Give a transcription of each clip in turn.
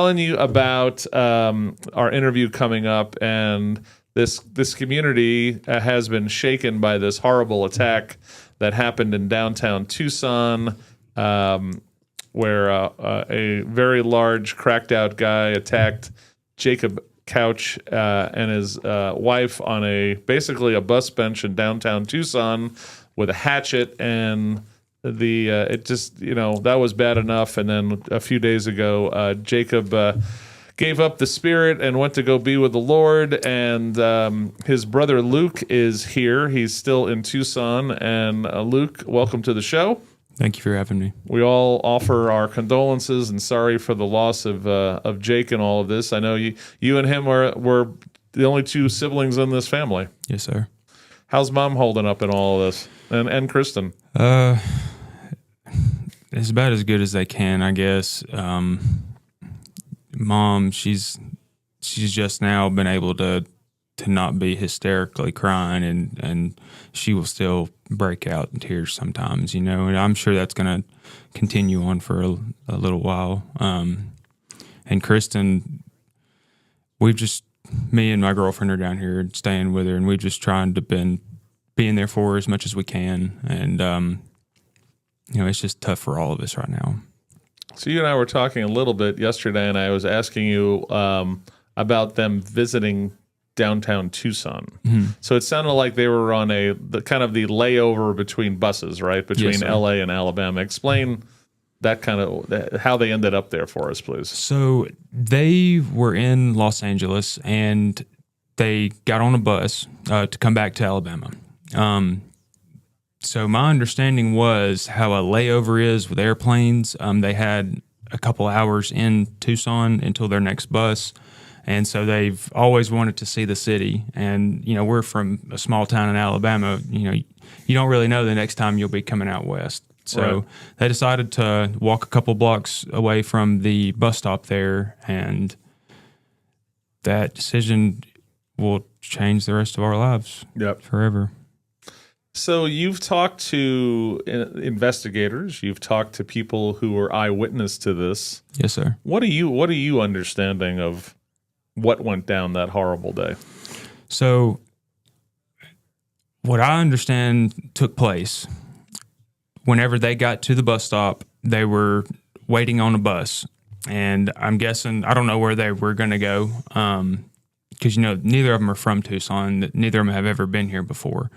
telling you about our interview coming up, and this community has been shaken by this horrible attack that happened in downtown Tucson, where a very large, cracked out guy attacked Jacob Couch and his wife on basically a bus bench in downtown Tucson with a hatchet, and it just, that was bad enough. And then a few days ago, Jacob gave up the spirit and went to go be with the Lord. And his brother Luke is here. He's still in Tucson. And Luke, welcome to the show. Thank you for having me. We all offer our condolences and sorry for the loss of Jake and all of this. I know you and him were the only two siblings in this family. Yes, sir. How's Mom holding up in all of this? And Kristen? It's about as good as they can, I guess. Mom, she's just now been able to not be hysterically crying, and she will still break out in tears sometimes, and I'm sure that's going to continue on for a little while. And Kristen, me and my girlfriend are down here staying with her, and we've just trying to being there for her as much as we can. And, it's just tough for all of us right now. So you and I were talking a little bit yesterday, and I was asking you about them visiting downtown Tucson. Mm-hmm. So it sounded like they were on the kind of the layover between buses, right? Between yes, LA and Alabama. Explain that kind of how they ended up there for us, please. So they were in Los Angeles, and they got on a bus to come back to Alabama. So my understanding was how a layover is with airplanes. They had a couple hours in Tucson until their next bus. And so they've always wanted to see the city. And, we're from a small town in Alabama. You don't really know the next time you'll be coming out west. So right. They decided to walk a couple blocks away from the bus stop there. And that decision will change the rest of our lives. Yep. Forever. So you've talked to investigators. You've talked to people who were eyewitness to this. Yes, sir. What are you understanding of what went down that horrible day? So what I understand took place, whenever they got to the bus stop, they were waiting on a bus. And I'm guessing, I don't know where they were going to go, because, neither of them are from Tucson. Neither of them have ever been here before.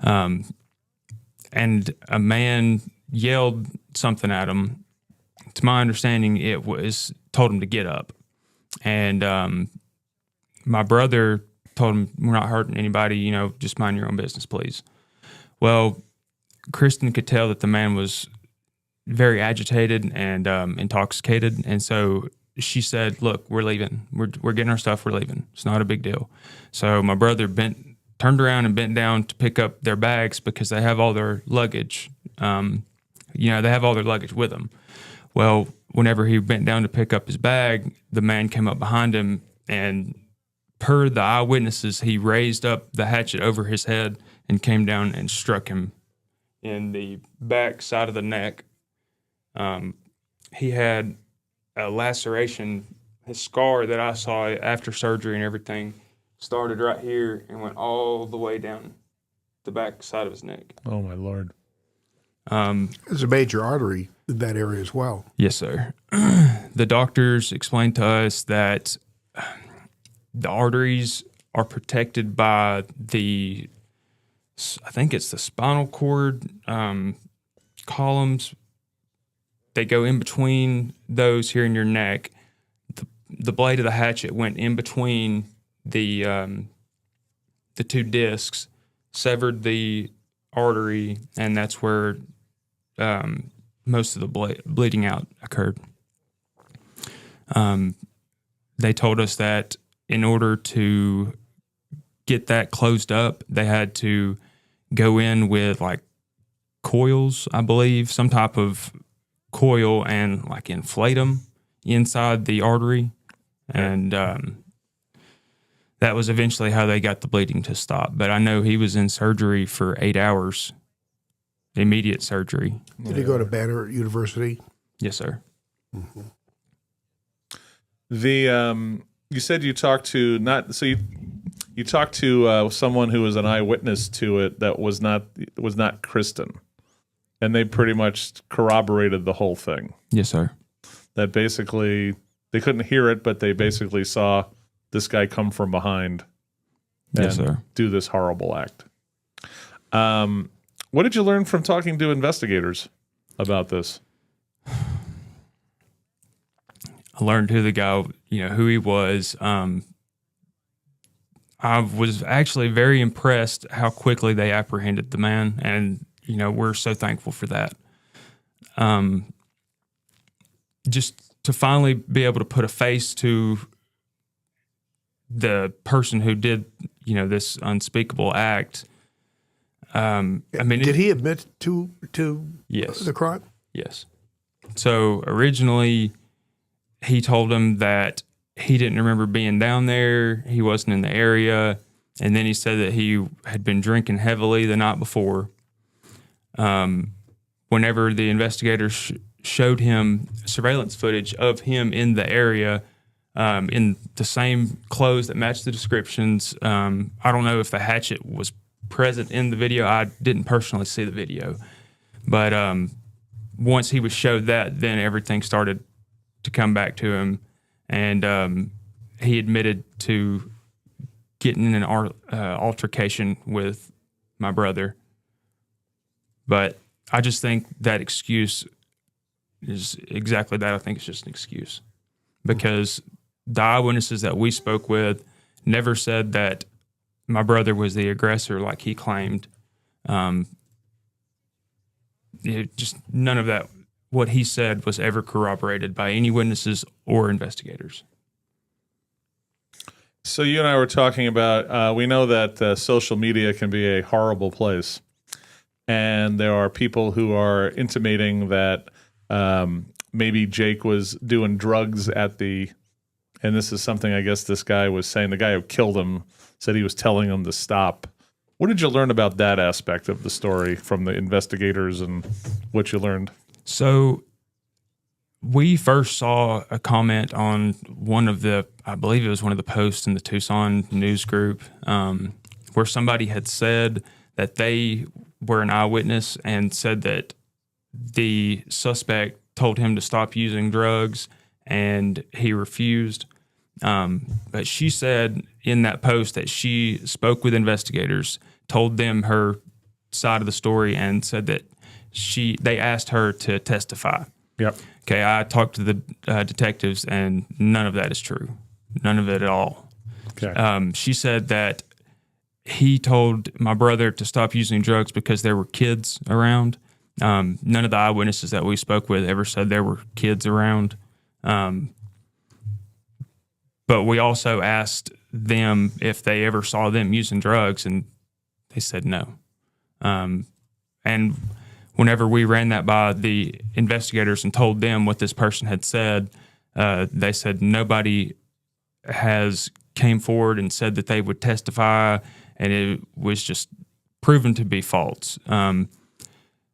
And a man yelled something at him. To my understanding, told him to get up. And my brother told him, "We're not hurting anybody, just mind your own business, please." Well, Kristen could tell that the man was very agitated and intoxicated. And so she said, "Look, we're leaving. We're getting our stuff. We're leaving. It's not a big deal." So my brother turned around and bent down to pick up their bags because they have all their luggage. They have all their luggage with them. Well, whenever he bent down to pick up his bag, the man came up behind him, and per the eyewitnesses, he raised up the hatchet over his head and came down and struck him in the back side of the neck. He had a laceration, his scar that I saw after surgery and everything started right here and went all the way down the back side of his neck. Oh, my Lord. There's a major artery in that area as well. Yes, sir. The doctors explained to us that the arteries are protected by I think it's the spinal cord columns. They go in between those here in your neck. The blade of the hatchet went in between the two discs, severed the artery, and that's where most of the bleeding out occurred. They told us that in order to get that closed up, they had to go in with like coils, I believe, some type of coil, and like inflate them inside the artery. And that was eventually how they got the bleeding to stop. But I know he was in surgery for 8 hours, immediate surgery. Did he go to Banner University? Yes, sir. Mm-hmm. You said you talked to you talked to someone who was an eyewitness to it that was not Kristen, and they pretty much corroborated the whole thing. Yes, sir. That basically they couldn't hear it, but they basically saw this guy come from behind and yes, sir. do this horrible act. What did you learn from talking to investigators about this? I learned who the guy, who he was. I was actually very impressed how quickly they apprehended the man, and we're so thankful for that. Just to finally be able to put a face to the person who did, this unspeakable act. Did he admit to yes. the crime? Yes. So originally, he told him that he didn't remember being down there. He wasn't in the area. And then he said that he had been drinking heavily the night before. Whenever the investigators showed him surveillance footage of him in the area, in the same clothes that matched the descriptions. I don't know if the hatchet was present in the video. I didn't personally see the video. But once he was showed that, then everything started to come back to him. And he admitted to getting in an altercation with my brother. But I just think that excuse is exactly that. I think it's just an excuse. Because the eyewitnesses that we spoke with never said that my brother was the aggressor like he claimed. Just none of that, what he said, was ever corroborated by any witnesses or investigators. So you and I were talking about, we know that social media can be a horrible place. And there are people who are intimating that maybe Jake was doing drugs and this is something I guess this guy was saying, the guy who killed him said he was telling him to stop. What did you learn about that aspect of the story from the investigators and what you learned? So we first saw a comment on I believe it was one of the posts in the Tucson news group, where somebody had said that they were an eyewitness and said that the suspect told him to stop using drugs and he refused. But she said in that post that she spoke with investigators, told them her side of the story, and said that they asked her to testify. Yep. Okay, I talked to the detectives, and none of that is true. None of it at all. Okay. She said that he told my brother to stop using drugs because there were kids around. None of the eyewitnesses that we spoke with ever said there were kids around. But we also asked them if they ever saw them using drugs, and they said no. And whenever we ran that by the investigators and told them what this person had said, they said nobody has came forward and said that they would testify, and it was just proven to be false.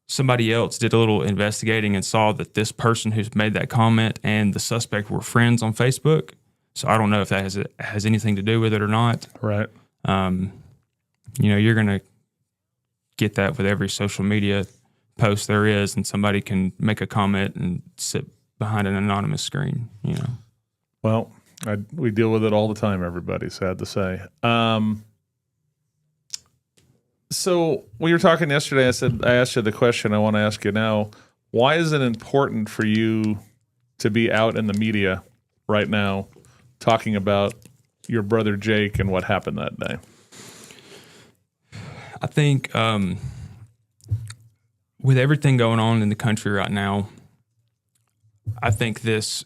Somebody else did a little investigating and saw that this person who's made that comment and the suspect were friends on Facebook. So I don't know if that has anything to do with it or not. Right. You're going to get that with every social media post there is, and somebody can make a comment and sit behind an anonymous screen, Well, we deal with it all the time, everybody, sad to say. So when you were talking yesterday, I asked you the question I want to ask you now. Why is it important for you to be out in the media right now talking about your brother Jake and what happened that day? I think with everything going on in the country right now, I think this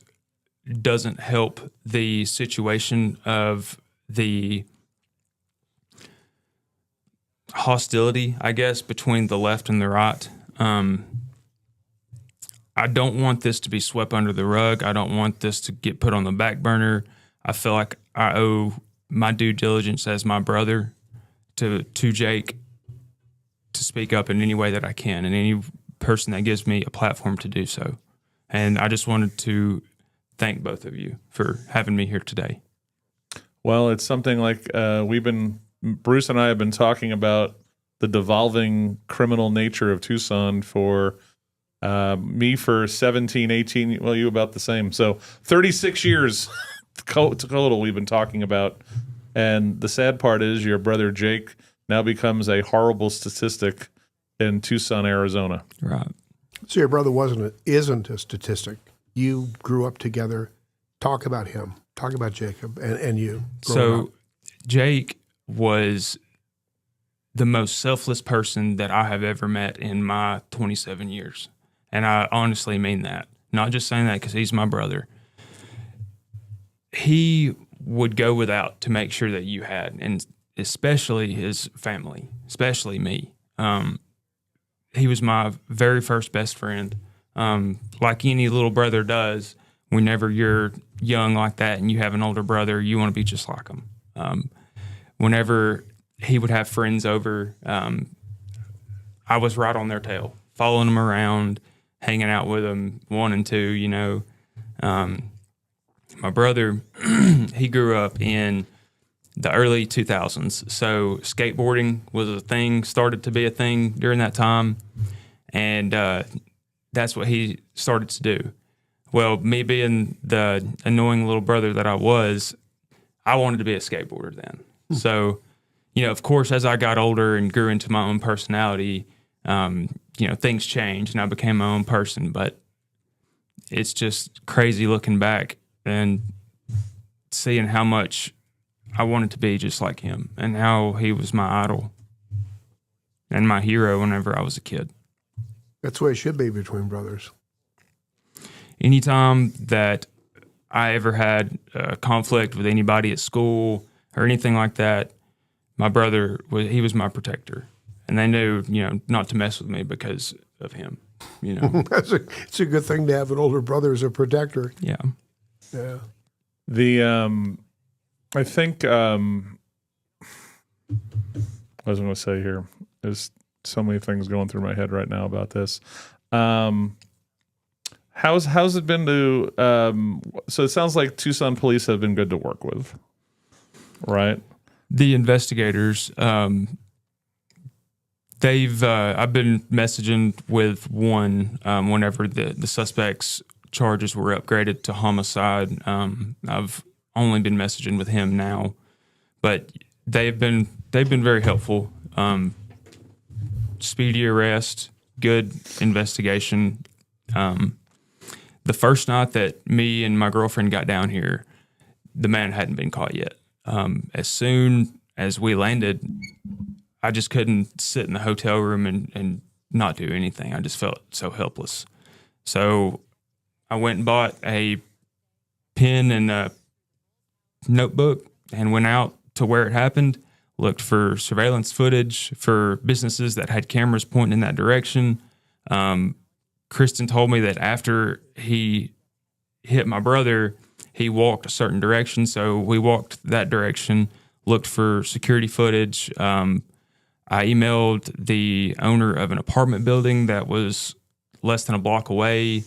doesn't help the situation of the hostility, I guess, between the left and the right. I don't want this to be swept under the rug. I don't want this to get put on the back burner. I feel like I owe my due diligence as my brother to Jake to speak up in any way that I can, and any person that gives me a platform to do so. And I just wanted to thank both of you for having me here today. Well, it's something like Bruce and I have been talking about the devolving criminal nature of Tucson for me for 17, 18, well, you about the same. So 36 years total we've been talking about. And the sad part is your brother Jake now becomes a horrible statistic in Tucson, Arizona. Right. So your brother isn't a statistic. You grew up together. Talk about him. Talk about Jacob and you. So Jake was the most selfless person that I have ever met in my 27 years. And I honestly mean that. Not just saying that because he's my brother. He would go without to make sure that you had, and especially his family, especially me. He was my very first best friend. Like any little brother does, whenever you're young like that and you have an older brother, you want to be just like him. Whenever he would have friends over, I was right on their tail, following them around, hanging out with them, 1 and 2, you know. My brother, he grew up in the early 2000s. So skateboarding was a thing, started to be a thing during that time. And that's what he started to do. Well, me being the annoying little brother that I wanted to be a skateboarder then. So, you know, of course, as I got older and grew into my own personality, you know, things changed and I became my own person. But it's just crazy looking back and seeing how much I wanted to be just like him and how he was my idol and my hero whenever I was a kid. That's the way it should be between brothers. Anytime that I ever had a conflict with anybody at school or anything like that, my brother, he was my protector. And they knew, you know, not to mess with me because of him, you know. It's a good thing to have an older brother as a protector. Yeah. Yeah. I think what was I going to say here? There's so many things going through my head right now about this. How's it been to? So it sounds like Tucson police have been good to work with, right? The investigators, I've been messaging with one whenever the suspect's charges were upgraded to homicide. I've only been messaging with him now, but they've been very helpful. Speedy arrest, good investigation. The first night that me and my girlfriend got down here, the man hadn't been caught yet. As soon as we landed, I just couldn't sit in the hotel room and not do anything. I just felt so helpless. So I went and bought a pen and a notebook and went out to where it happened, looked for surveillance footage for businesses that had cameras pointing in that direction. Kristen told me that after he hit my brother, he walked a certain direction. So we walked that direction, looked for security footage. I emailed the owner of an apartment building that was less than a block away.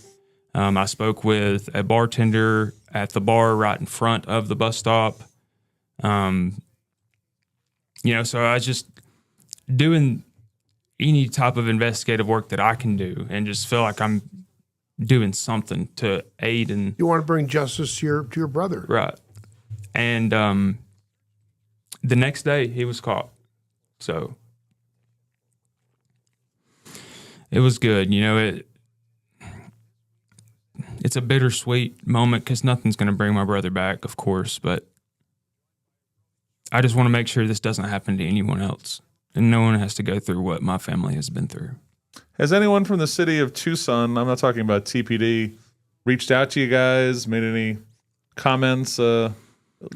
I spoke with a bartender at the bar right in front of the bus stop. You know, so I was just doing any type of investigative work that I can do and just feel like I'm doing something to aid and... You want to bring justice to your brother. Right. And the next day, he was caught. So it was good. You know, it's a bittersweet moment because nothing's going to bring my brother back, of course, but I just want to make sure this doesn't happen to anyone else and no one has to go through what my family has been through. Has anyone from the city of Tucson, I'm not talking about TPD, reached out to you guys, made any comments,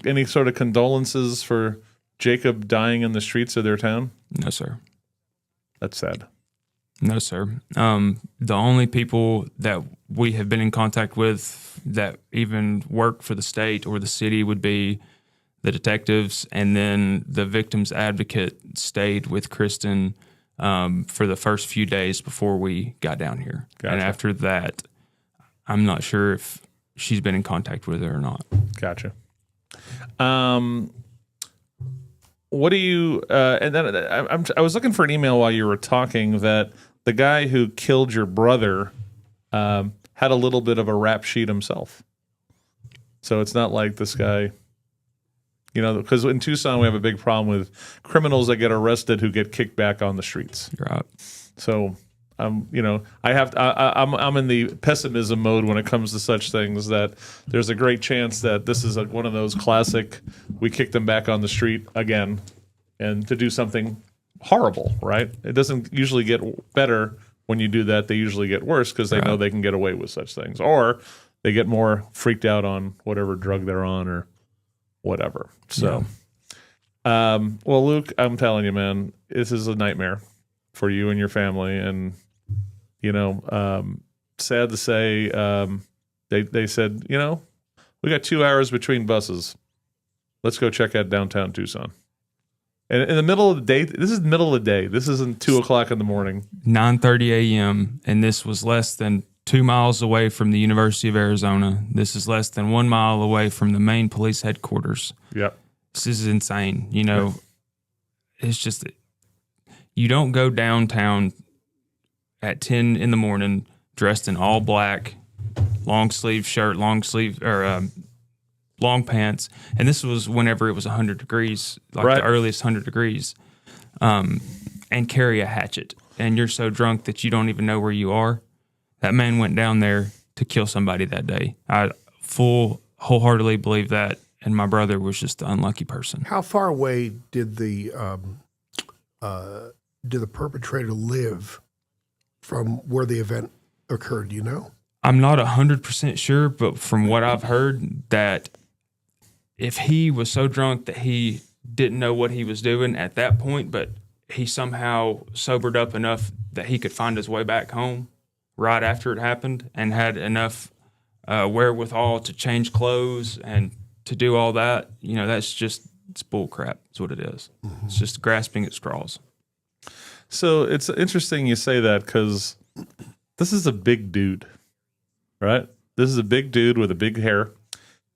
any sort of condolences for Jacob dying in the streets of their town? No, sir. That's sad. No, sir. The only people that we have been in contact with that even work for the state or the city would be the detectives, and then the victim's advocate stayed with Kristen for the first few days before we got down here. Gotcha. And after that, I'm not sure if she's been in contact with her or not. Gotcha. What do you? And then I was looking for an email while you were talking that the guy who killed your brother had a little bit of a rap sheet himself. So it's not like this guy, because in Tucson we have a big problem with criminals that get arrested who get kicked back on the streets. Right. So I'm in the pessimism mode when it comes to such things, that there's a great chance that this is one of those classic, we kick them back on the street again, and to do something horrible, right? It doesn't usually get better when you do that. They usually get worse because they know they can get away with such things, or they get more freaked out on whatever drug they're on or whatever. So, well, Luke, I'm telling you, man, this is a nightmare for you and your family. And, sad to say, they said, we got 2 hours between buses. Let's go check out downtown Tucson. And in the middle of the day, this is the middle of the day. This isn't 2:00 in the morning. 9:30 a.m. And this was less than 2 miles away from the University of Arizona. This is less than 1 mile away from the main police headquarters. Yep. This is insane. It's just, you don't go downtown at 10 in the morning dressed in all black, long sleeve shirt, long pants. And this was whenever it was 100 degrees, the earliest 100 degrees, and carry a hatchet. And you're so drunk that you don't even know where you are. That man went down there to kill somebody that day. I wholeheartedly believe that. And my brother was just the unlucky person. How far away did the perpetrator live from where the event occurred? Do you know? I'm not 100% sure, but from what I've heard, that if he was so drunk that he didn't know what he was doing at that point, but he somehow sobered up enough that he could find his way back home right after it happened and had enough wherewithal to change clothes and to do all that, it's bull crap. That's what it is. Mm-hmm. It's just grasping at straws. So it's interesting you say that, because this is a big dude, right? This is a big dude with a big hair,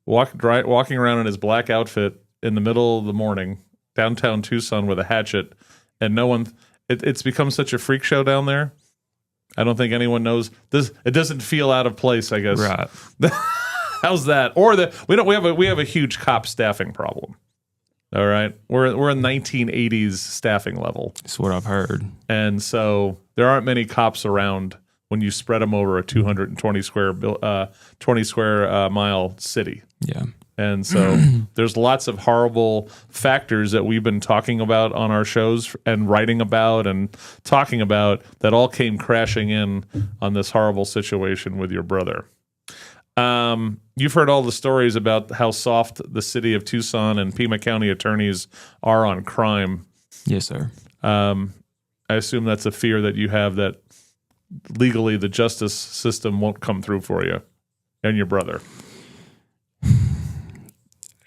walking around in his black outfit in the middle of the morning, downtown Tucson with a hatchet, and no one. It's become such a freak show down there. I don't think anyone knows this. It doesn't feel out of place, I guess. Right. How's that? Or we have a huge cop staffing problem. All right, we're a 1980s staffing level. That's what I've heard. And so there aren't many cops around when you spread them over a 220 square mile city. Yeah. And so there's lots of horrible factors that we've been talking about on our shows and writing about and talking about that all came crashing in on this horrible situation with your brother. You've heard all the stories about how soft the city of Tucson and Pima County attorneys are on crime. Yes, sir. I assume that's a fear that you have, that legally the justice system won't come through for you and your brother.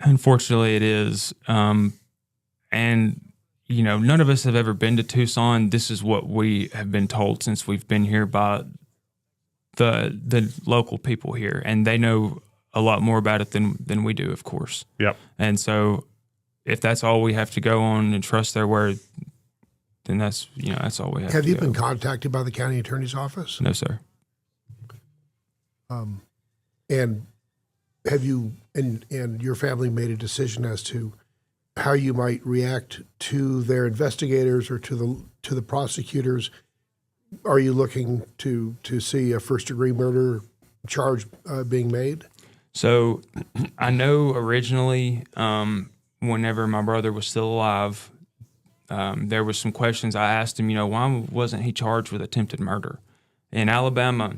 Unfortunately, it is. And, none of us have ever been to Tucson. This is what we have been told since we've been here by the local people here, and they know a lot more about it than we do, of course. Yep. And so if that's all we have to go on and trust their word, then that's all we have to Have you go. been contacted by the county attorney's office? No, sir. And have you and your family made a decision as to how you might react to their investigators or to the prosecutors? Are you looking to see a first-degree murder charge being made? So I know originally, whenever my brother was still alive, there was some questions I asked him, why wasn't he charged with attempted murder? In Alabama,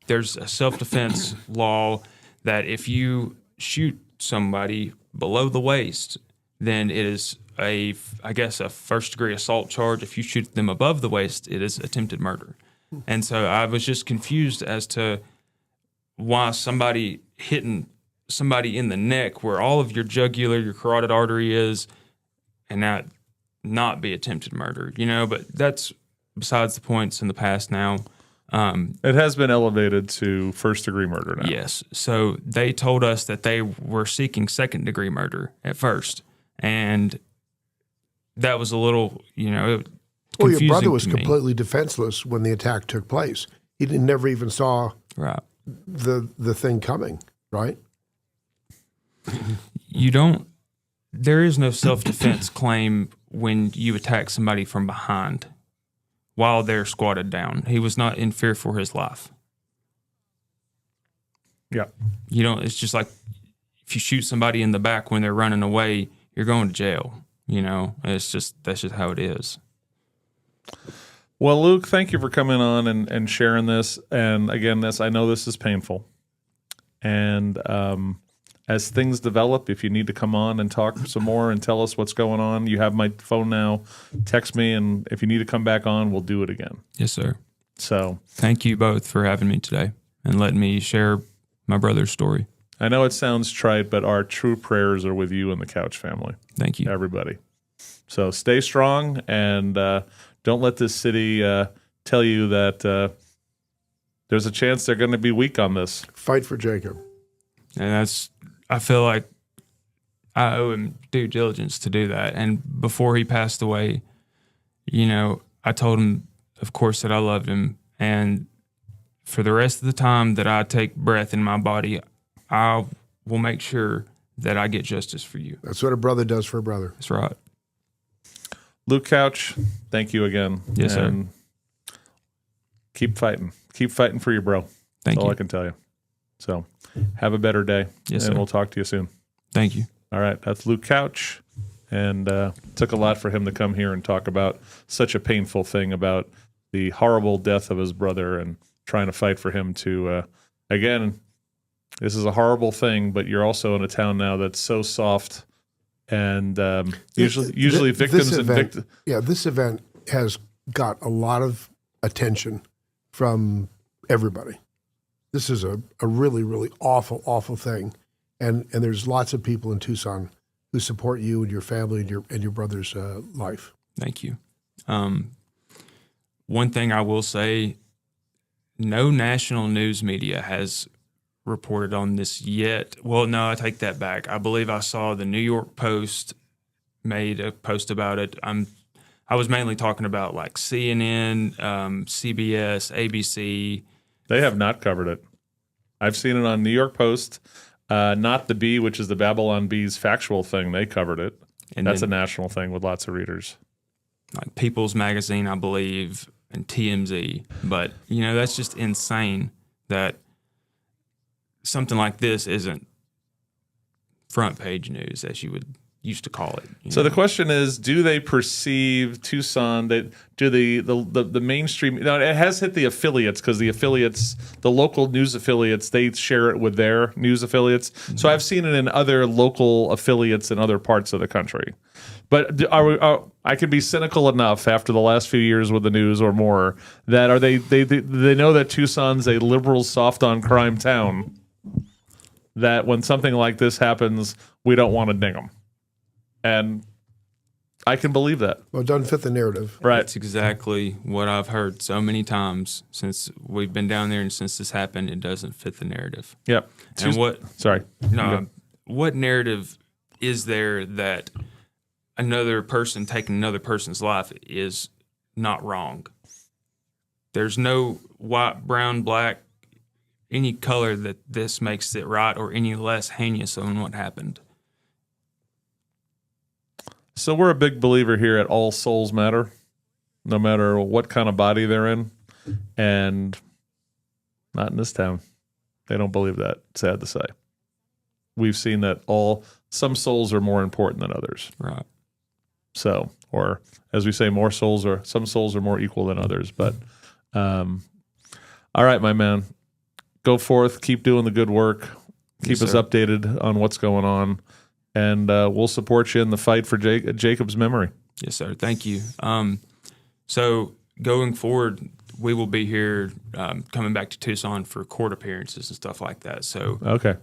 there's a self-defense law that if you shoot somebody below the waist, then it is a first-degree assault charge. If you shoot them above the waist, it is attempted murder. And so I was just confused as to why somebody hitting somebody in the neck where all of your jugular, your carotid artery is, and that not be attempted murder, but that's besides the point. It's in the past now. It has been elevated to first-degree murder now. Yes. So they told us that they were seeking second-degree murder at first, and that was a little, Well, confusing your brother was to me. completely defenseless when the attack took place. He never even saw Right. the thing coming, right? There is no self-defense claim when you attack somebody from behind while they're squatted down. He was not in fear for his life. Yeah. It's just like if you shoot somebody in the back when they're running away, you're going to jail. That's just how it is. Well, Luke, thank you for coming on and sharing this. And again, I know this is painful. And as things develop, if you need to come on and talk some more and tell us what's going on, you have my phone now. Text me, and if you need to come back on, we'll do it again. Yes, sir. So thank you both for having me today and letting me share my brother's story. I know it sounds trite, but our true prayers are with you and the Couch family. Thank you. Everybody. So stay strong, and don't let this city tell you that there's a chance they're going to be weak on this. Fight for Jacob. And I feel like I owe him due diligence to do that. And before he passed away, I told him, of course, that I loved him. And for the rest of the time that I take breath in my body, I will make sure that I get justice for you. That's what a brother does for a brother. That's right. Luke Couch, thank you again. Yes, and sir. Keep fighting. Keep fighting for you, bro. Thank That's all you. I can tell you. So have a better day. Yes, and sir. we'll talk to you soon. Thank you. All right. That's Luke Couch. And it took a lot for him to come here and talk about such a painful thing about the horrible death of his brother and trying to fight for him to, again, this is a horrible thing, but you're also in a town now that's so soft. And usually victims and victims. Yeah, this event has got a lot of attention from everybody. This is a really, really awful, awful thing. And there's lots of people in Tucson who support you and your family and your brother's life. Thank you. One thing I will say, no national news media has reported on this yet. Well, no, I take that back. I believe I saw the New York Post made a post about it. I was mainly talking about like CNN, CBS, ABC. They have not covered it. I've seen it on New York Post, not the Bee, which is the Babylon Bee's factual thing. They covered it. And that's then, a national thing with lots of readers. like People's Magazine, I believe, and TMZ. But, that's just insane that something like this isn't front page news, as you would used to call it. So the question is, do they perceive Tucson, do the mainstream, it has hit the affiliates because the local news affiliates, they share it with their news affiliates. Mm-hmm. So I've seen it in other local affiliates in other parts of the country. But I can be cynical enough after the last few years with the news or more that they know that Tucson's a liberal soft on crime town, that when something like this happens, we don't want to ding them. And I can believe that. Well, it doesn't fit the narrative. Right. That's exactly what I've heard so many times since we've been down there and since this happened. It doesn't fit the narrative. Yep. And what narrative is there that another person taking another person's life is not wrong? There's no white, brown, black, any color that this makes it right or any less heinous on what happened. So we're a big believer here at all souls matter, no matter what kind of body they're in. And not in this town. They don't believe that, sad to say. We've seen that some souls are more important than others. Right. So, or as we say, some souls are more equal than others. But all right, my man, go forth, keep doing the good work, keep us updated on what's going on. And we'll support you in the fight for Jacob's memory. Yes, sir. Thank you. So going forward, we will be here coming back to Tucson for court appearances and stuff like that. So okay.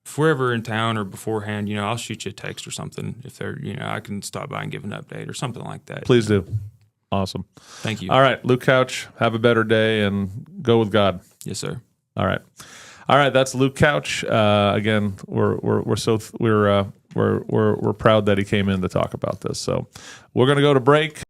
If we're ever in town or beforehand, I'll shoot you a text or something. If I can stop by and give an update or something like that. Please do. Awesome. Thank you. All right, Luke Couch, have a better day and go with God. Yes, sir. All right. That's Luke Couch. Again, we're proud that he came in to talk about this. So we're going to go to break.